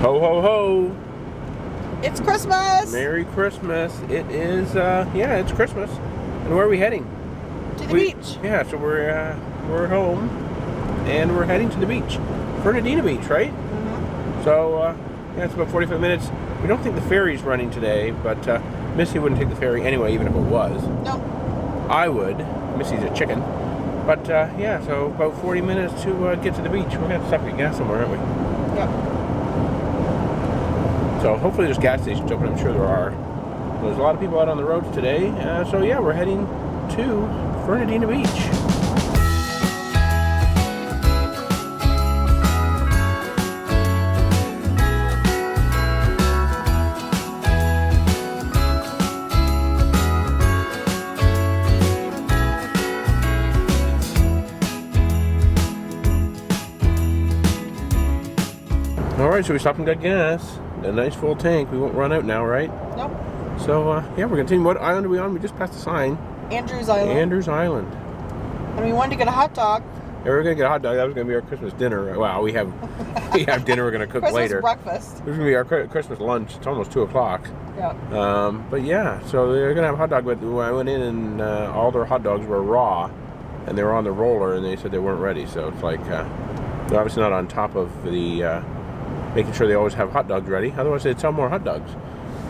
Ho, ho, ho. It's Christmas. Merry Christmas. It is, yeah, it's Christmas. And where are we heading? To the beach. Yeah, so we're home and we're heading to the beach. Fernandina Beach, right? Mm-hmm. So, yeah, it's about 45 minutes. We don't think the ferry's running today, but Missy wouldn't take the ferry anyway, even if it was. No. I would. Missy's a chicken. But, yeah, so about 40 minutes to get to the beach. We're going to have to stop and get gas somewhere, aren't we? Yep. So hopefully there's gas stations open. I'm sure there are. There's a lot of people out on the roads today. So yeah, we're heading to Fernandina Beach. Alright, so we stopped and got gas. A nice full tank. We won't run out now, right? Nope. So, yeah, we're continuing. What island are we on? We just passed the sign. Andrews Island. Andrews Island. And we wanted to get a hot dog. Yeah, we were going to get a hot dog. That was going to be our Christmas dinner. Well, we have dinner we're going to cook Christmas later. breakfast. This is going to be our Christmas lunch. It's almost 2 o'clock. Yeah. But yeah, so they're going to have a hot dog. But I went in and all their hot dogs were raw. And they were on the roller and they said they weren't ready. So it's like, they're obviously not on top of the... making sure they always have hot dogs ready. Otherwise, they'd sell more hot dogs.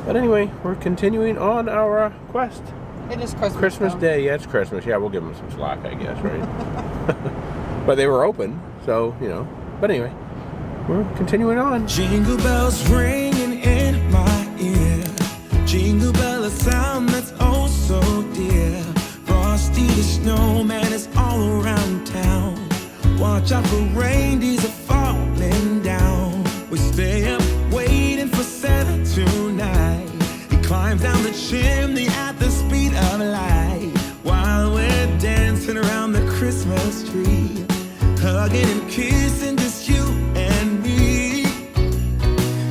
But anyway, we're continuing on our quest. It is Christmas. Christmas Day. Yeah, it's Christmas. Yeah, we'll give them some slack, I guess, right? But they were open, so, you know. But anyway, we're continuing on. Jingle bells ringing in my ear. Jingle bell, a sound that's oh so dear. Frosty the snowman is all around town. Watch out for reindeers are falling down. We stay up waiting for Santa tonight. He climbs down the chimney at the speed of light, while we're dancing around the Christmas tree, hugging and kissing just you and me.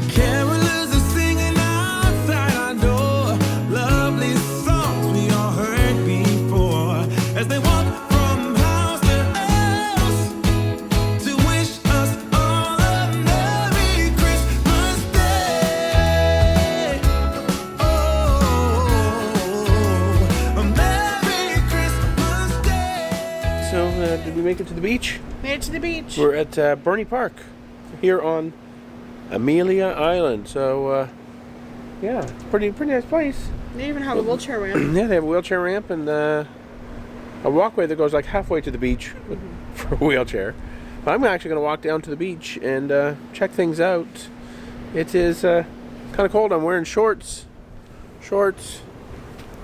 Carolers are singing outside our door, lovely songs we all heard before, as they walk from house to house to wish us all a Merry Christmas Day. Oh, a Merry Christmas Day. So, did we make it to the beach? Made it to the beach. We're at Bernie Park, here on Amelia Island. So, yeah, pretty nice place. They even have a wheelchair ramp. Yeah, they have a wheelchair ramp and a walkway that goes like halfway to the beach for a wheelchair. But I'm actually going to walk down to the beach and check things out. It is kind of cold. I'm wearing shorts.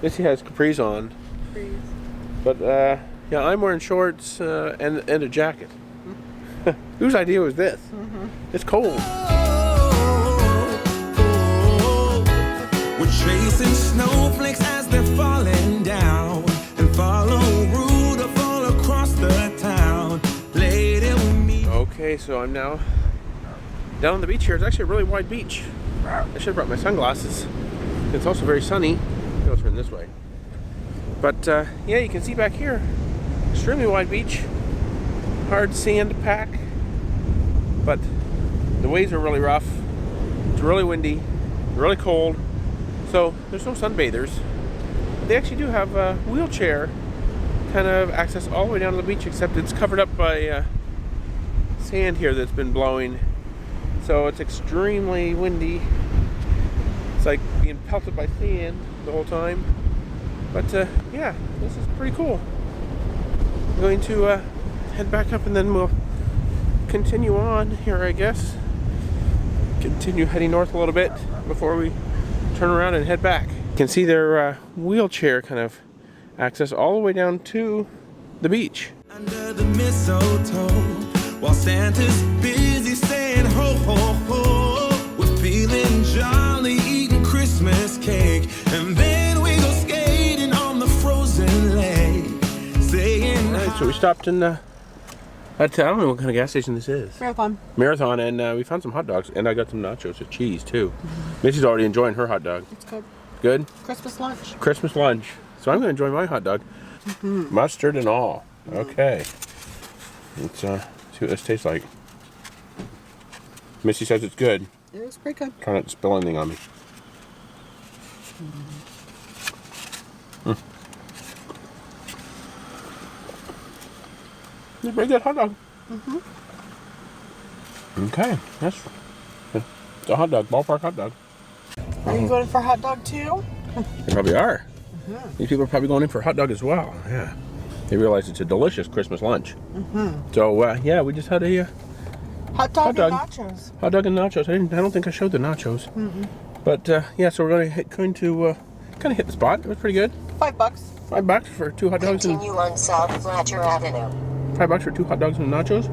Missy has capris on. Freeze. But yeah, I'm wearing shorts and a jacket. Whose idea was this? It's cold. We're chasing snowflakes as they're falling down, and follow Rudolph all across the town. Later we'll meet. Okay, so I'm now down on the beach here. It's actually a really wide beach. I should have brought my sunglasses. It's also very sunny. I'll turn this way. But yeah, you can see back here, extremely wide beach. Hard sand to pack. But the waves are really rough. It's really windy, really cold. So there's no sunbathers. They actually do have a wheelchair kind of access all the way down to the beach, except it's covered up by sand here that's been blowing. So it's extremely windy. It's like being pelted by sand the whole time. But yeah, this is pretty cool. I'm going to head back up and then we'll continue on here, I guess. Continue heading north a little bit before we turn around and head back. You can see their wheelchair kind of access all the way down to the beach. Under the mistletoe, while Santa's busy saying ho ho ho, we're feeling jolly, eating Christmas cake, and then we go skating on the frozen lake, saying. All right, so we stopped in I don't know what kind of gas station this is. Marathon, and we found some hot dogs, and I got some nachos with cheese too. Missy's already enjoying her hot dog. It's good. Good? Christmas lunch. Christmas lunch. So I'm going to enjoy my hot dog. Mustard and all. Okay. Let's see what this tastes like. Missy says it's good. It was pretty good. Try not to spill anything on me. It's a pretty good hot dog. Okay, that's it's a hot dog, ballpark hot dog. Are you going for a hot dog too? They probably are. These people are probably going in for a hot dog as well. Yeah, they realize it's a delicious Christmas lunch. So yeah, we just had a Hot dog, Hot dog. and nachos. hot dog and nachos. I don't think I showed the nachos. But yeah, so we're going to kind of hit the spot. It was pretty good. $5. $5 for 2 hot dogs and Continue on South Fletcher Avenue. $5 for 2 hot dogs and nachos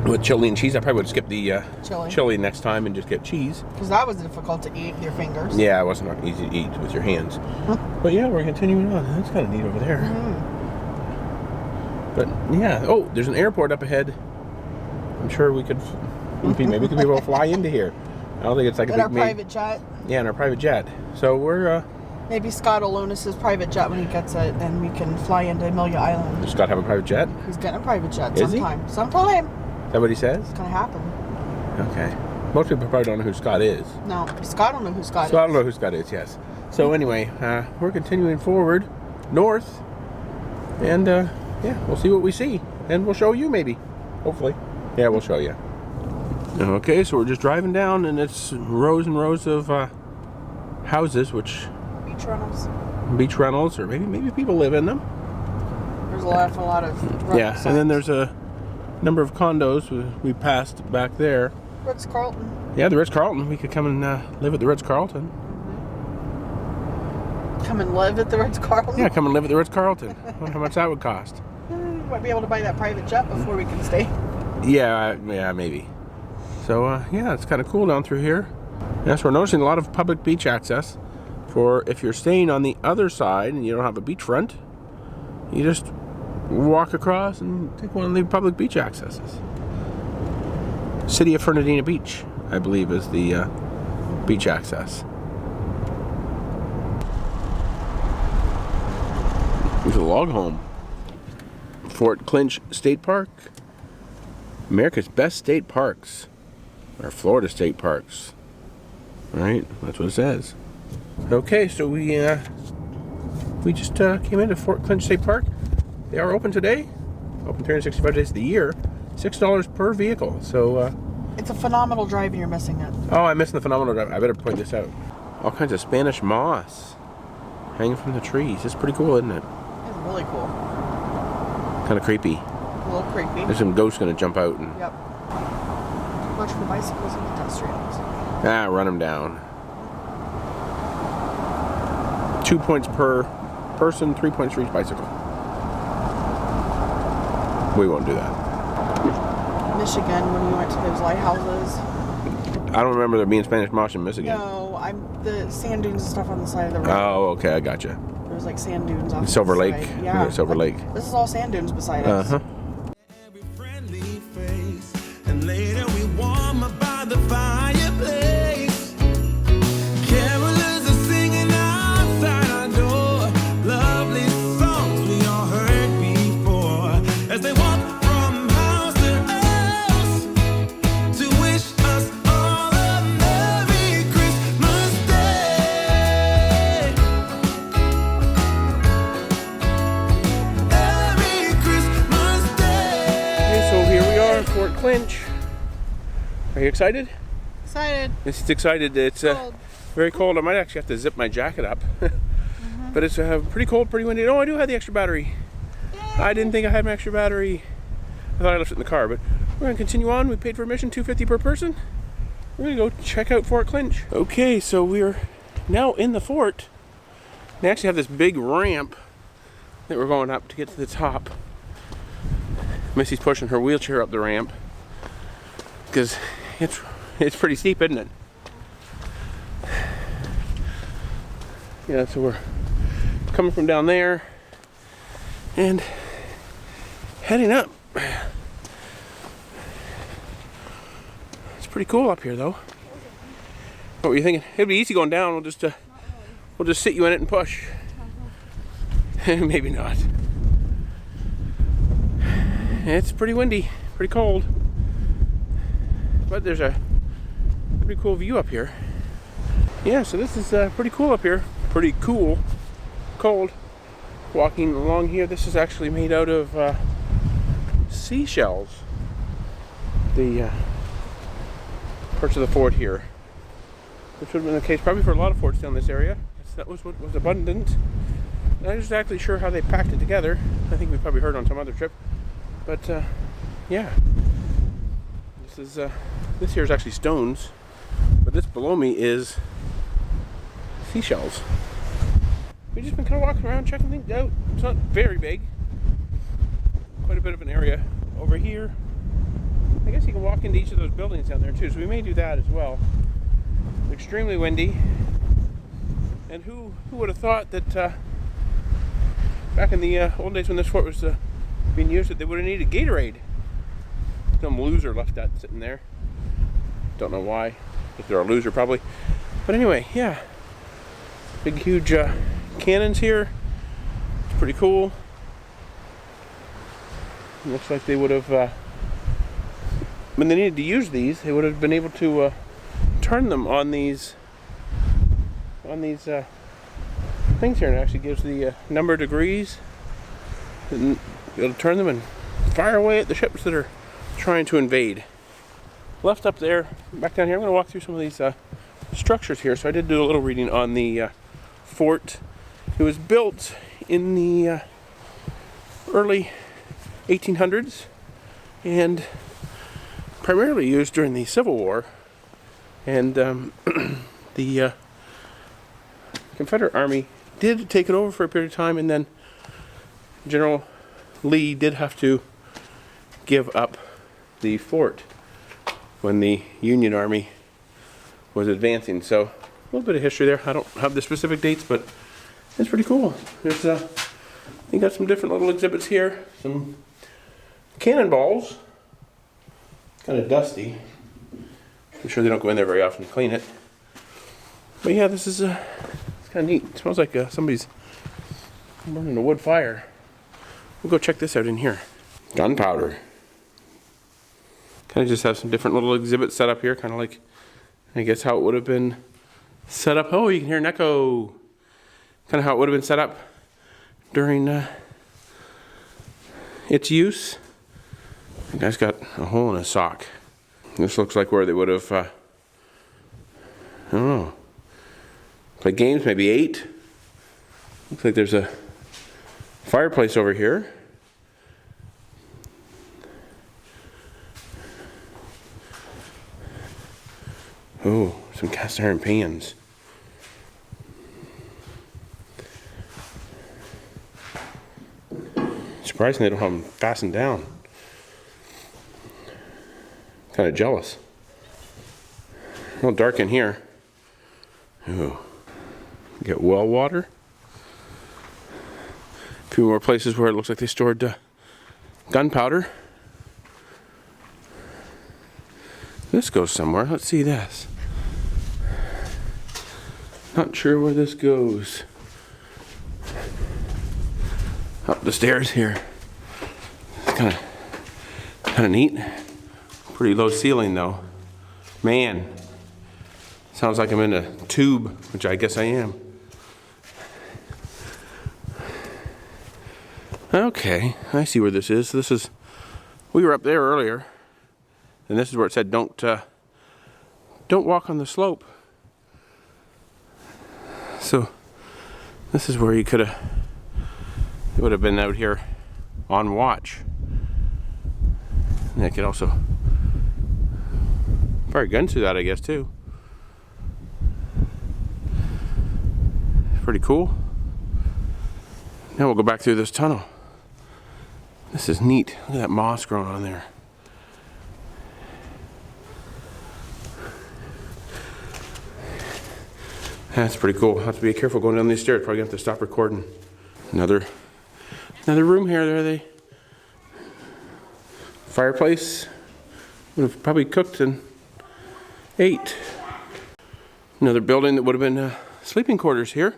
with chili and cheese. I probably would skip the chili next time and just get cheese. Because that was difficult to eat with your fingers. Yeah, it wasn't easy to eat with your hands. But yeah, we're continuing on. That's kind of neat over there. But yeah, oh, there's an airport up ahead. I'm sure we could, maybe we could be able to fly into here. I don't think it's like a In big our private jet. Yeah, in our private jet. So we're Maybe Scott will loan us his private jet when he gets it, and we can fly into Amelia Island. does Scott have a private jet? He's getting a private jet Is he? sometime. Sometime. Is that what he says? It's gonna happen. Okay. Most people probably don't know who Scott is. No, Scott don't know who Scott So I is. don't know who Scott is, yes. So anyway, we're continuing forward north, and yeah, we'll see what we see, and we'll show you maybe, hopefully. Yeah, we'll show you. Okay, so we're just driving down, and it's rows and rows of houses, which Beach rentals. or maybe people live in them. There's a lot of Yeah, and then there's a number of condos we passed back there. Ritz-Carlton. Yeah, the Ritz-Carlton. We could come and live at the Ritz-Carlton. Come and live at the Ritz-Carlton. Yeah, come and live at the Ritz-Carlton. Wonder how much that would cost. Might be able to buy that private jet before we can stay. Yeah, maybe. So yeah, it's kind of cool down through here. Yes, we're noticing a lot of public beach access. For if you're staying on the other side and you don't have a beachfront, you just walk across and take one of the public beach accesses. City of Fernandina Beach, I believe, is the beach access. There's a log home. Fort Clinch State Park. America's best state parks are Florida state parks. Right? That's what it says. Okay, so we just came into Fort Clinch State Park. They are open today. Open 365 days of the year. $6 per vehicle. So It's a phenomenal drive and you're missing it. oh, I'm missing the phenomenal drive. I better point this out. All kinds of Spanish moss hanging from the trees. It's pretty cool, isn't it? It's really cool. Kind of creepy. A little creepy. There's some ghosts gonna jump out and Yep. Watch for bicycles and pedestrians. run them down. 2 points per person, 3 points for each bicycle. We won't do that. Michigan, when we went to those lighthouses. I don't remember there being Spanish moss in Michigan. No, the sand dunes and stuff on the side of the road. Oh, okay, I gotcha. There was like sand dunes on Silver the Lake. side. Yeah. Silver Lake. This is all sand dunes beside us. Uh-huh. Every friendly face, and later we warm up by the fireplace. Carolers are singing outside our door, lovely songs we all heard before. As they walk from house to house to wish us all a Merry Christmas Day. Merry Christmas Day. Okay, so here we are, Fort Clinch. Are you excited? Excited. It's excited. It's Cold. very cold. I might actually have to zip my jacket up. But it's pretty cold, pretty windy. Oh, I do have the extra battery. I didn't think I had my extra battery. I thought I left it in the car, but we're gonna continue on. We paid for admission, $2.50 per person. We're gonna go check out Fort Clinch. Okay, so we're now in the fort. They actually have this big ramp that we're going up to get to the top. Missy's pushing her wheelchair up the ramp because it's pretty steep, isn't it? Yeah, so we're coming from down there and heading up. It's pretty cool up here, though. What were you thinking? It'll be easy going down. We'll just sit you in it and push. Maybe not. It's pretty windy, pretty cold. but there's a pretty cool view up here. Yeah, so this is pretty cool up here. Pretty cool. Cold. Walking along here, this is actually made out of seashells. The parts of the fort here, which would have been the case probably for a lot of forts down this area. That was what was abundant. Not exactly sure how they packed it together. I think we probably heard on some other trip. But yeah, this here is actually stones, but this below me is seashells. We've just been kind of walking around checking things out. It's not very big. Quite a bit of an area over here. I guess you can walk into each of those buildings down there too, so we may do that as well. It's extremely windy. And who would have thought that back in the old days when this fort was being used, that they would have needed Gatorade. Some loser left that sitting there. Don't know why. If they're a loser, probably. But anyway, yeah. Big, huge cannons here. It's pretty cool. It looks like they would have, when they needed to use these, they would have been able to turn them on these things here, and it actually gives the number of degrees, and it'll turn them and fire away at the ships that are trying to invade. Left up there, back down here, I'm going to walk through some of these structures here. So I did do a little reading on the fort. It was built in the early 1800s and primarily used during the Civil War, and the Confederate Army did take it over for a period of time, and then General Lee did have to give up the fort when the Union Army was advancing. So a little bit of history there. I don't have the specific dates, but it's pretty cool. There's you got some different little exhibits here. Some cannonballs. Kind of dusty. I'm sure they don't go in there very often to clean it. But yeah, this is it's kind of neat. It smells like somebody's burning a wood fire. We'll go check this out in here. Gunpowder. Kind of just have some different little exhibits set up here, kind of like, I guess, how it would have been set up. Oh, you can hear an echo. Kind of how it would have been set up during its use. The guy's got a hole in his sock. This looks like where they would have, I don't know, played games, maybe ate. Looks like there's a fireplace over here. Oh, some cast iron pans. Surprising they don't have them fastened down. Kind of jealous. A little dark in here. Ooh. Get well water. A few more places where it looks like they stored gunpowder. This goes somewhere. Let's see this. Not sure where this goes. Up the stairs here. It's kind of neat. Pretty low ceiling though. Man, sounds like I'm in a tube, which I guess I am. Okay, I see where this is. This is, we were up there earlier, and this is where it said don't walk on the slope. So this is where you could have, it would have been out here on watch. And they could also fire guns through that, I guess, too. Pretty cool. Now we'll go back through this tunnel. This is neat. Look at that moss growing on there. That's pretty cool. Have to be careful going down these stairs. Probably gonna have to stop recording. Another room here. There they. Fireplace. Would have probably cooked and ate. Another building that would have been sleeping quarters here.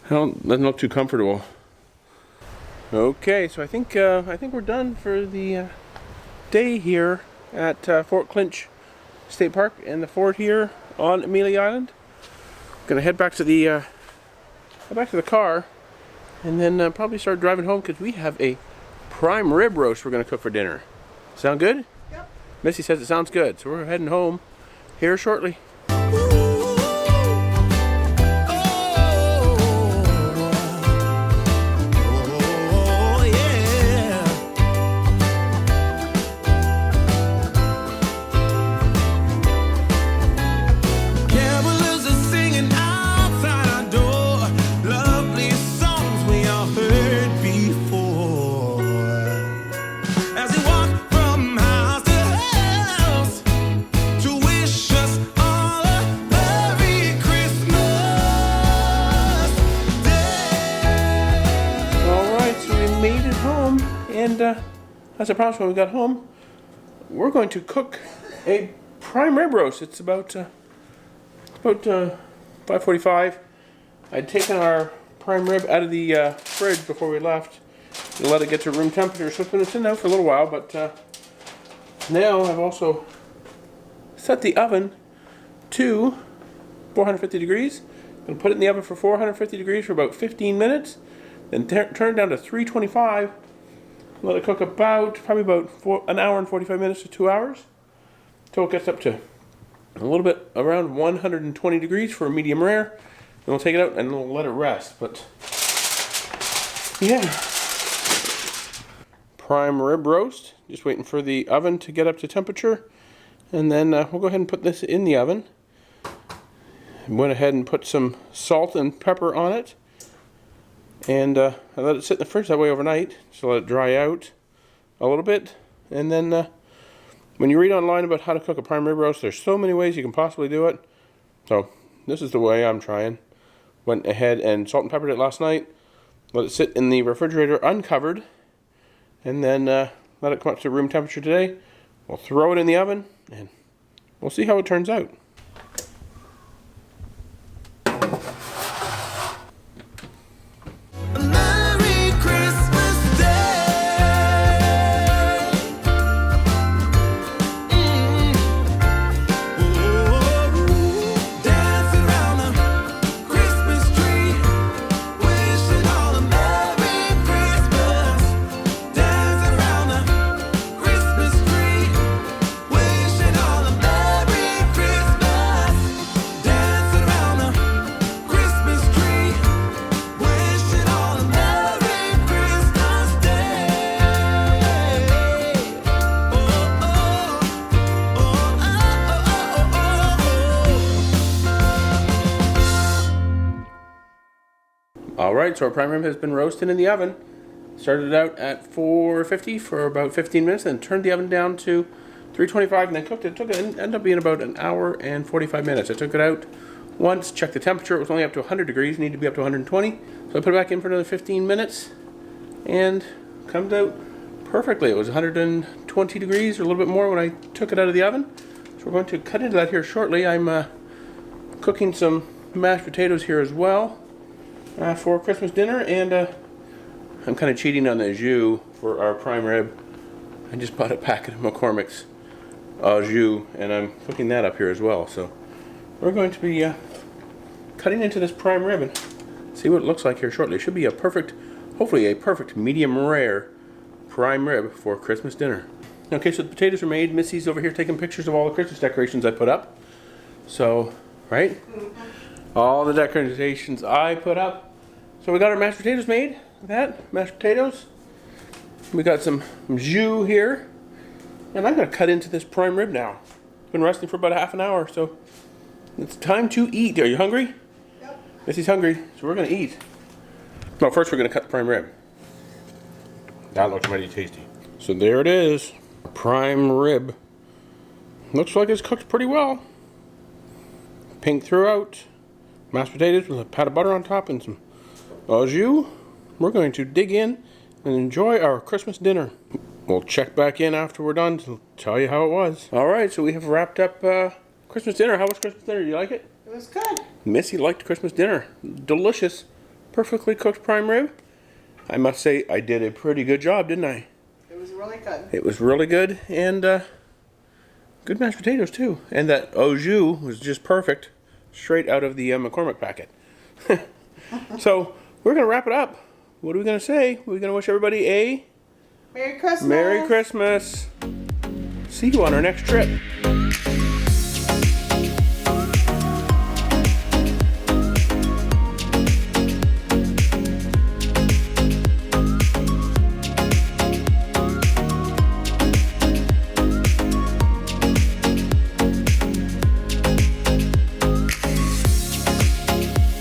Doesn't look too comfortable. Okay, so I think we're done for the day here at Fort Clinch State Park and the fort here on Amelia Island. Gonna head back to the car and then probably start driving home because we have a prime rib roast we're gonna cook for dinner. Sound good? Yep. Missy says it sounds good, so we're heading home here shortly. And as I promised when we got home, we're going to cook a prime rib roast. It's about 5:45. I'd taken our prime rib out of the fridge before we left and let it get to room temperature. So it's been sitting out for a little while, but now I've also set the oven to 450 degrees. I'm going to put it in the oven for 450 degrees for about 15 minutes. Then turn it down to 325. Let it cook probably about an hour and 45 minutes to 2 hours until it gets up to a little bit around 120 degrees for a medium rare. Then we'll take it out and we'll let it rest. But yeah, prime rib roast. Just waiting for the oven to get up to temperature, and then we'll go ahead and put this in the oven. Went ahead and put some salt and pepper on it. And I let it sit in the fridge that way overnight, so let it dry out a little bit. And then when you read online about how to cook a prime rib roast, there's so many ways you can possibly do it. So this is the way I'm trying. Went ahead and salt and peppered it last night. Let it sit in the refrigerator uncovered. And then let it come up to room temperature today. We'll throw it in the oven and we'll see how it turns out. Alright, so our prime rib has been roasted in the oven. Started out at 450 for about 15 minutes, then turned the oven down to 325 and then cooked it. Ended up being about an hour and 45 minutes. I took it out once, checked the temperature. It was only up to 100 degrees, needed to be up to 120. So I put it back in for another 15 minutes and comes out perfectly. It was 120 degrees or a little bit more when I took it out of the oven. So we're going to cut into that here shortly. I'm cooking some mashed potatoes here as well. For Christmas dinner, and I'm kind of cheating on the jus for our prime rib. I just bought a packet of McCormick's jus, and I'm cooking that up here as well. So we're going to be cutting into this prime rib and see what it looks like here shortly. It should be a perfect, hopefully a perfect medium rare prime rib for Christmas dinner. Okay, so the potatoes are made. Missy's over here taking pictures of all the Christmas decorations I put up. So, right? All the decorations I put up. So we got our mashed potatoes made. Look at that, mashed potatoes. We got some jus here. And I'm going to cut into this prime rib now. It's been resting for about a half an hour, so it's time to eat. Are you hungry? Yep. Missy's hungry, so we're going to eat. No, first we're going to cut the prime rib. That looks mighty tasty. So there it is, prime rib. Looks like it's cooked pretty well. Pink throughout. Mashed potatoes with a pat of butter on top and some au jus. We're going to dig in and enjoy our Christmas dinner. We'll check back in after we're done to tell you how it was. Alright, so we have wrapped up Christmas dinner. How was Christmas dinner? You like it? It was good. Missy liked Christmas dinner. Delicious, perfectly cooked prime rib. I must say I did a pretty good job, didn't I? It was really good. It was really good, and good mashed potatoes too. And that au jus was just perfect, straight out of the McCormick packet. So we're gonna wrap it up. What are we gonna say? We're gonna wish everybody a Merry Christmas. Merry Christmas. See you on our next trip.